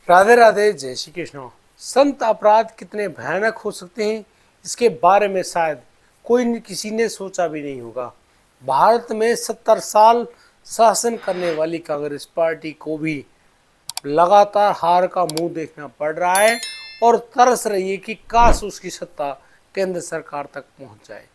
राधे राधे, जय श्री कृष्ण। संत अपराध कितने भयानक हो सकते हैं, इसके बारे में शायद किसी ने सोचा भी नहीं होगा। भारत में 70 साल शासन करने वाली कांग्रेस पार्टी को भी लगातार हार का मुंह देखना पड़ रहा है और तरस रही है कि काश उसकी सत्ता केंद्र सरकार तक पहुंच जाए।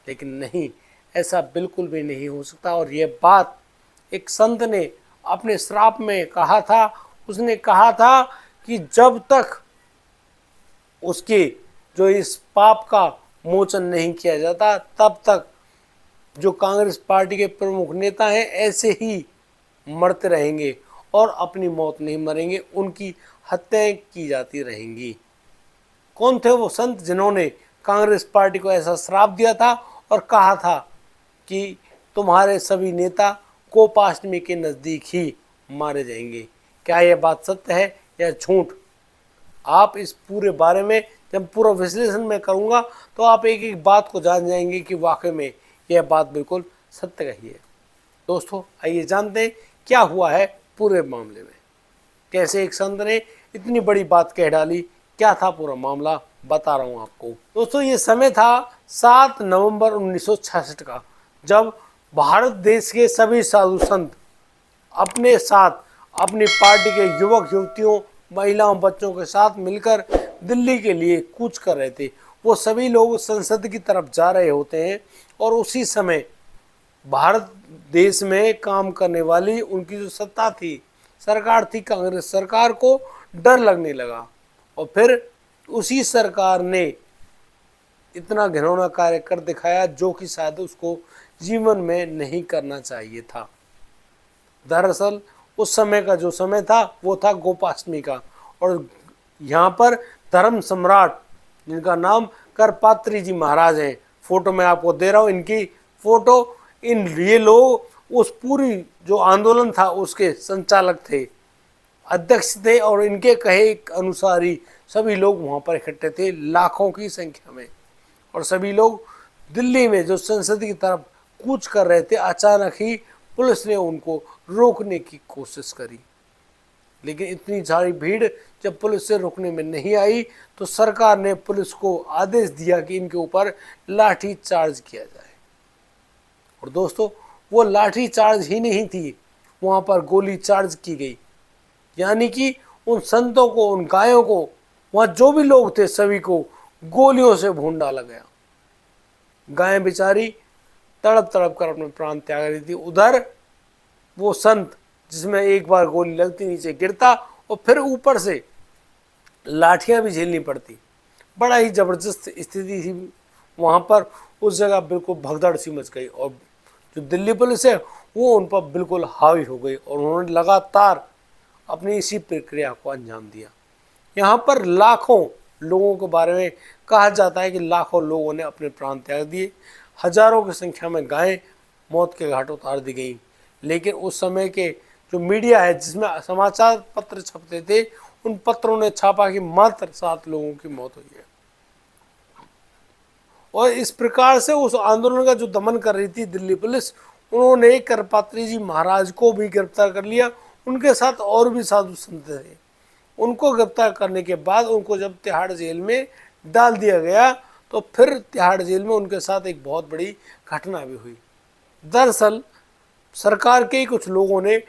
लेकिन नहीं, ऐसा बिल्कुल भी नहीं हो सकता। और ये बात एक संत ने अपने श्राप में कहा था। उसने कहा था कि जब तक उसके जो इस पाप का मोचन नहीं किया जाता, तब तक जो कांग्रेस पार्टी के प्रमुख नेता हैं ऐसे ही मरते रहेंगे और अपनी मौत नहीं मरेंगे, उनकी हत्याएं की जाती रहेंगी। कौन थे वो संत जिन्होंने कांग्रेस पार्टी को ऐसा श्राप दिया था और कहा था कि तुम्हारे सभी नेता गोपाष्टमी के नज़दीक ही मारे जाएंगे? क्या यह बात सत्य है या झूठ? आप इस पूरे बारे में जब पूरा विश्लेषण मैं करूंगा तो आप एक एक बात को जान जाएंगे कि वाकई में यह बात बिल्कुल सत्य कही है। दोस्तों, आइए जानते हैं क्या हुआ है पूरे मामले में। कैसे एक संत ने इतनी बड़ी बात कह डाली, क्या था पूरा मामला, बता रहा हूं आपको। दोस्तों, ये समय था 7 नवंबर 1966 का, जब भारत देश के सभी साधु संत अपने साथ अपनी पार्टी के युवक युवतियों, महिलाओं, बच्चों के साथ मिलकर दिल्ली के लिए कूच कर रहे थे। वो सभी लोग संसद की तरफ जा रहे होते हैं और उसी समय भारत देश में काम करने वाली उनकी जो सत्ता थी, सरकार थी, कांग्रेस सरकार को डर लगने लगा और फिर उसी सरकार ने इतना घिनौना कार्य कर दिखाया जो कि शायद उसको जीवन में नहीं करना चाहिए था। दरअसल उस समय का जो समय था वो था गोपाष्टमी का, और यहाँ पर धर्म सम्राट जिनका नाम करपात्री जी महाराज हैं, फोटो मैं आपको दे रहा हूँ इनकी फोटो। ये लोग उस पूरी जो आंदोलन था उसके संचालक थे, अध्यक्ष थे, और इनके कहे अनुसार ही सभी लोग वहाँ पर इकट्ठे थे लाखों की संख्या में। और सभी लोग दिल्ली में जो संसद की तरफ कूच कर रहे थे, अचानक ही पुलिस ने उनको रोकने की कोशिश करी। लेकिन इतनी सारी भीड़ जब पुलिस से रोकने में नहीं आई तो सरकार ने पुलिस को आदेश दिया कि इनके ऊपर लाठी चार्ज किया जाए। और दोस्तों, वो लाठी चार्ज ही नहीं थी, वहाँ पर गोली चार्ज की गई। यानी कि उन संतों को, उन गायों को, वहाँ जो भी लोग थे सभी को गोलियों से भून डाला गया। गायें बेचारी तड़प तड़प कर अपने प्राण त्याग रही थी। उधर वो संत जिसमें एक बार गोली लगती नीचे गिरता और फिर ऊपर से लाठियां भी झेलनी पड़ती। बड़ा ही जबरदस्त स्थिति थी वहाँ पर। उस जगह बिल्कुल भगदड़ सी मच गई और जो दिल्ली पुलिस है वो उन पर बिल्कुल हावी हो गई और उन्होंने लगातार अपनी इसी प्रक्रिया को अंजाम दिया। यहाँ पर लाखों लोगों के बारे में कहा जाता है कि लाखों लोगों ने अपने प्राण त्याग दिए, हजारों की संख्या में गायें मौत के घाट उतार दी गई। लेकिन उस समय के जो मीडिया है जिसमें समाचार पत्र छपते थे, उन पत्रों ने छापा कि मात्र 7 लोगों की मौत हुई है। और इस प्रकार से उस आंदोलन का जो दमन कर रही थी दिल्ली पुलिस, उन्होंने करपात्री जी महाराज को भी गिरफ्तार कर लिया। उनके साथ और भी साधु संत थे। उनको गिरफ्तार करने के बाद उनको जब तिहाड़ जेल में डाल दिया गया तो फिर तिहाड़ जेल में उनके साथ एक बहुत बड़ी घटना भी हुई। दरअसल सरकार के ही कुछ लोगों ने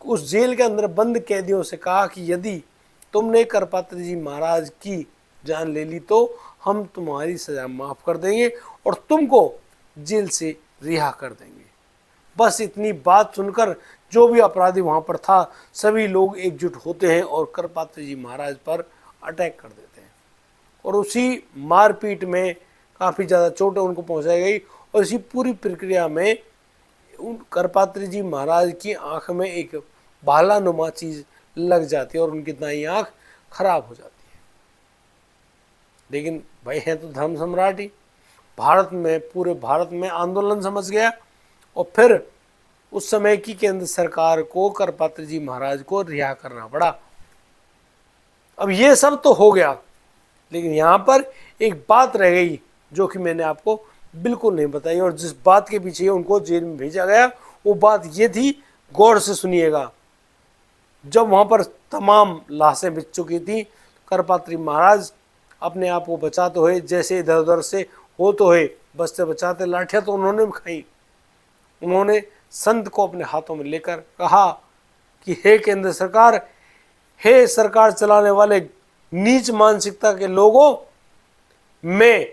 उस जेल के अंदर बंद कैदियों से कहा कि यदि तुमने करपात्री जी महाराज की जान ले ली तो हम तुम्हारी सजा माफ कर देंगे और तुमको जेल से रिहा कर देंगे। बस इतनी बात सुनकर जो भी अपराधी वहाँ पर था सभी लोग एकजुट होते हैं और करपात्री जी महाराज पर अटैक कर देते हैं। और उसी मारपीट में काफ़ी ज़्यादा चोटें उनको पहुँचाई गई और इसी पूरी प्रक्रिया में उन करपात्री जी महाराज की आँख में एक भालानुमा चीज़ लग जाती है और उनकी दाईं आँख खराब हो जाती है। लेकिन भाई हैं तो धर्म सम्राट ही, भारत में, पूरे भारत में आंदोलन समझ गया और फिर उस समय की केंद्र सरकार को करपात्री जी महाराज को रिहा करना पड़ा। अब ये सब तो हो गया, लेकिन यहाँ पर एक बात रह गई जो कि मैंने आपको बिल्कुल नहीं बताई और जिस बात के पीछे उनको जेल में भेजा गया वो बात ये थी, गौर से सुनिएगा। जब वहाँ पर तमाम लाशें बिछ चुकी थी, करपात्री महाराज अपने आप को बचाते हुए जैसे इधर उधर से होते हुए बचते बचाते, लाठियाँ तो उन्होंने भी खाई, उन्होंने संत को अपने हाथों में लेकर कहा कि हे केंद्र सरकार, हे सरकार चलाने वाले नीच मानसिकता के लोगों, मैं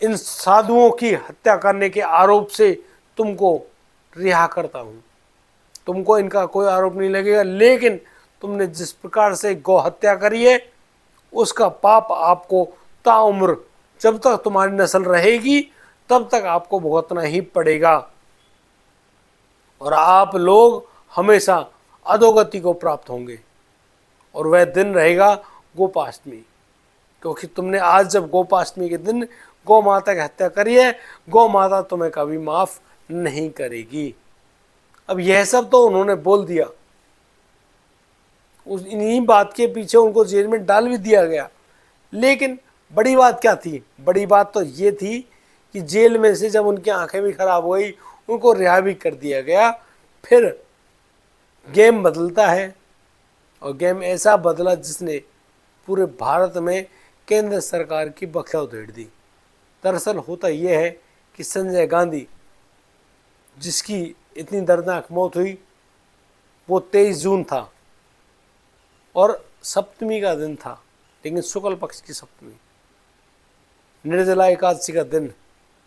इन साधुओं की हत्या करने के आरोप से तुमको रिहा करता हूं, तुमको इनका कोई आरोप नहीं लगेगा, लेकिन तुमने जिस प्रकार से गौ हत्या करी है उसका पाप आपको ताउम्र, जब तक तुम्हारी नस्ल रहेगी तब तक आपको भुगतना ही पड़ेगा और आप लोग हमेशा अधोगति को प्राप्त होंगे। और वह दिन रहेगा गोपाष्टमी, क्योंकि तुमने आज जब गोपाष्टमी के दिन गौ माता की हत्या करी है, गौ माता तुम्हें कभी माफ नहीं करेगी। अब यह सब तो उन्होंने बोल दिया, उस इन्हीं बात के पीछे उनको जेल में डाल भी दिया गया। लेकिन बड़ी बात क्या थी? बड़ी बात तो ये थी कि जेल में से जब उनकी आंखें भी खराब हो गई, उनको रिहा भी कर दिया गया। फिर गेम बदलता है और गेम ऐसा बदला जिसने पूरे भारत में केंद्र सरकार की बख्शा उधेड़ दी। दरअसल होता यह है कि संजय गांधी, जिसकी इतनी दर्दनाक मौत हुई, वो 23 जून था और सप्तमी का दिन था, लेकिन शुक्ल पक्ष की सप्तमी, निर्जला एकादशी का दिन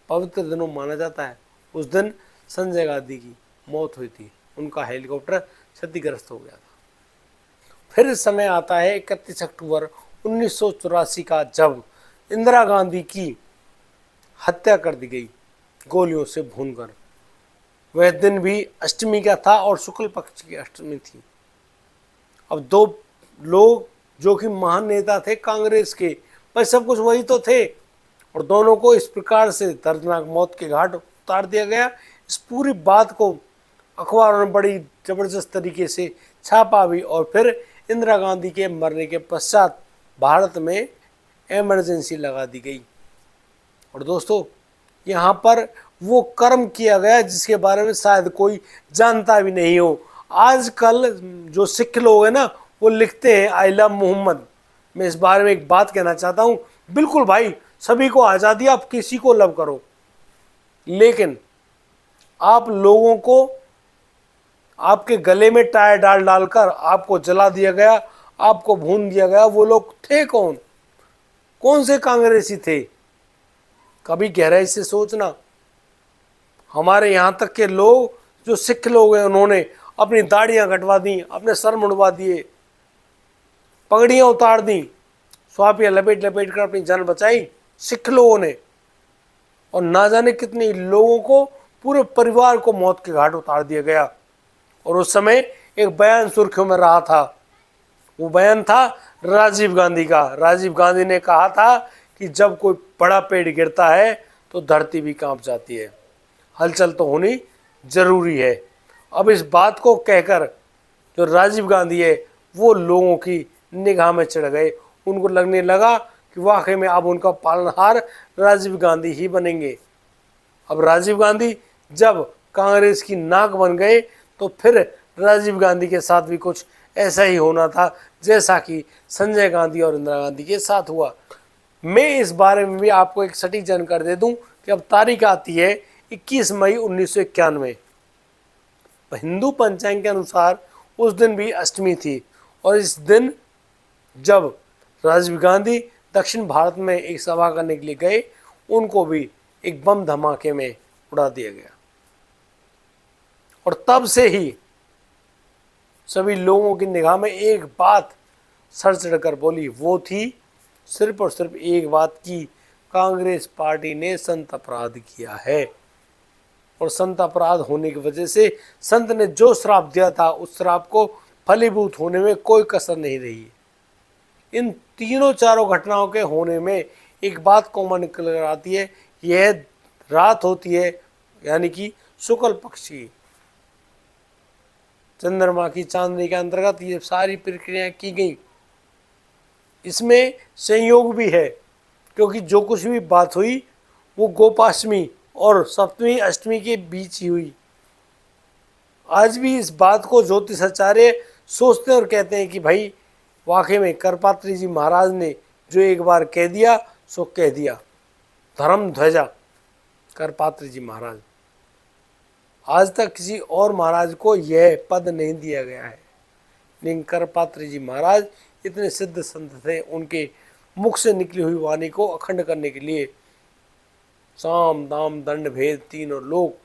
पवित्र दिनों माना जाता है। उस दिन संजय गांधी की मौत हुई थी, उनका हेलीकॉप्टर क्षतिग्रस्त हो गया था। फिर समय आता है 31 अक्टूबर 1984 का, जब इंदिरा गांधी की हत्या कर दी गई गोलियों से भूनकर। वह दिन भी अष्टमी का था और शुक्ल पक्ष की अष्टमी थी। अब दो लोग जो कि महान नेता थे कांग्रेस के, पर सब कुछ वही तो थे, और दोनों को इस प्रकार से दर्दनाक मौत के घाट उतार दिया गया। इस पूरी बात को अखबारों ने बड़ी जबरदस्त तरीके से छापा भी, और फिर इंदिरा गांधी के मरने के पश्चात भारत में इमरजेंसी लगा दी गई। और दोस्तों, यहाँ पर वो कर्म किया गया जिसके बारे में शायद कोई जानता भी नहीं हो। आजकल जो सिख लोग हैं ना, वो लिखते हैं आई लव मोहम्मद। मैं इस बारे में एक बात कहना चाहता हूँ, बिल्कुल भाई, सभी को आज़ादी, आप किसी को लव करो, लेकिन आप लोगों को आपके गले में टायर डाल डालकर आपको जला दिया गया, आपको भून दिया गया। वो लोग थे कौन? कौन से कांग्रेसी थे? कभी गहराई से सोचना। हमारे यहाँ तक के लोग जो सिख लोग हैं, उन्होंने अपनी दाढ़ियाँ कटवा दी, अपने सर मुंडवा दिए, पगड़ियाँ उतार दी, स्वापियाँ लपेट लपेट कर अपनी जान बचाई सिख लोगों ने। और ना जाने कितने लोगों को, पूरे परिवार को मौत के घाट उतार दिया गया। और उस समय एक बयान सुर्खियों में रहा था, वो बयान था राजीव गांधी का। राजीव गांधी ने कहा था कि जब कोई बड़ा पेड़ गिरता है तो धरती भी कांप जाती है, हलचल तो होनी जरूरी है। अब इस बात को कहकर जो राजीव गांधी है, वो लोगों की निगाह में चढ़ गए। उनको लगने लगा कि वाकई में अब उनका पालनहार राजीव गांधी ही बनेंगे। अब राजीव गांधी जब कांग्रेस की नाक बन गए, तो फिर राजीव गांधी के साथ भी कुछ ऐसा ही होना था जैसा कि संजय गांधी और इंदिरा गांधी के साथ हुआ। मैं इस बारे में भी आपको एक सटीक जानकारी दे दूं कि अब तारीख आती है 21 मई 1991। हिंदू पंचांग के अनुसार उस दिन भी अष्टमी थी, और इस दिन जब राजीव गांधी दक्षिण भारत में एक सभा करने के लिए गए, उनको भी एक बम धमाके में उड़ा दिया गया। और तब से ही सभी लोगों की निगाह में एक बात सर चढ़कर बोली, वो थी सिर्फ और सिर्फ एक बात की, कांग्रेस पार्टी ने संत अपराध किया है। और संत अपराध होने की वजह से संत ने जो श्राप दिया था, उस श्राप को फलीभूत होने में कोई कसर नहीं रही। इन तीनों चारों घटनाओं के होने में एक बात कॉमन निकल कर आती है, यह रात होती है, यानी कि शुक्ल पक्ष की, चंद्रमा की चांदनी के अंतर्गत ये सारी प्रक्रियाएं की गई। इसमें संयोग भी है, क्योंकि जो कुछ भी बात हुई वो गोपाष्टमी और सप्तमी अष्टमी के बीच ही हुई। आज भी इस बात को ज्योतिषाचार्य सोचते हैं और कहते हैं कि भाई वाकई में करपात्री जी महाराज ने जो एक बार कह दिया सो कह दिया। धर्म ध्वजा करपात्री जी महाराज। आज तक किसी और महाराज को यह पद नहीं दिया गया है, लेकिन करपात्री जी महाराज इतने सिद्ध संत थे, उनके मुख से निकली हुई वाणी को अखंड करने के लिए साम दाम दंड भेद तीनों लोक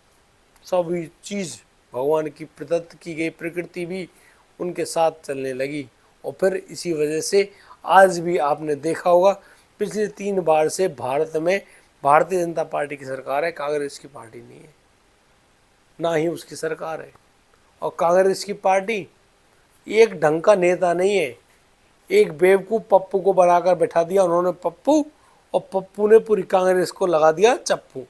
सभी चीज़ भगवान की प्रदत्त की गई प्रकृति भी उनके साथ चलने लगी। और फिर इसी वजह से आज भी आपने देखा होगा पिछले 3 बार से भारत में भारतीय जनता पार्टी की सरकार है, कांग्रेस की पार्टी नहीं है, ना ही उसकी सरकार है। और कांग्रेस की पार्टी एक ढंग का नेता नहीं है, एक बेवकूफ़ पप्पू को बनाकर बैठा दिया उन्होंने पप्पू, और पप्पू ने पूरी कांग्रेस को लगा दिया चप्पू।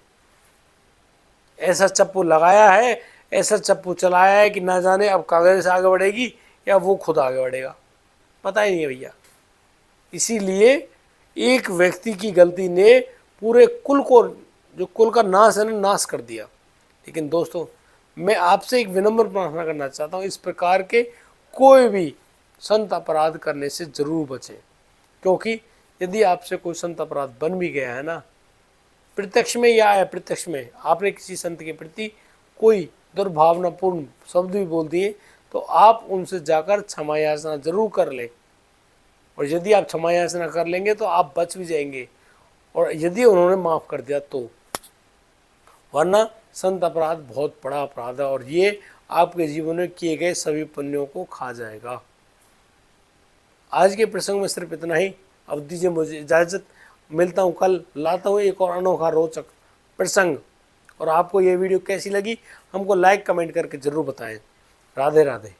ऐसा चप्पू लगाया है, ऐसा चप्पू चलाया है कि ना जाने अब कांग्रेस आगे बढ़ेगी या वो खुद आगे बढ़ेगा, पता ही नहीं है भैया। इसीलिए एक व्यक्ति की गलती ने पूरे कुल को, जो कुल का नाश है ना, नाश कर दिया। लेकिन दोस्तों मैं आपसे एक विनम्र प्रार्थना करना चाहता हूँ, इस प्रकार के कोई भी संत अपराध करने से जरूर बचें, क्योंकि यदि आपसे कोई संत अपराध बन भी गया है ना, प्रत्यक्ष में या अप्रत्यक्ष में आपने किसी संत के प्रति कोई दुर्भावनापूर्ण शब्द भी बोल दिए, तो आप उनसे जाकर क्षमा याचना जरूर कर लें। और यदि आप क्षमा याचना कर लेंगे तो आप बच भी जाएंगे, और यदि उन्होंने माफ़ कर दिया तो। वरना संत अपराध बहुत बड़ा अपराध है, और ये आपके जीवन में किए गए सभी पुण्यों को खा जाएगा। आज के प्रसंग में सिर्फ इतना ही। अब दीजिए मुझे इजाज़त, मिलता हूँ कल, लाता हूँ एक और अनोखा रोचक प्रसंग। और आपको ये वीडियो कैसी लगी हमको लाइक कमेंट करके ज़रूर बताएं। राधे राधे।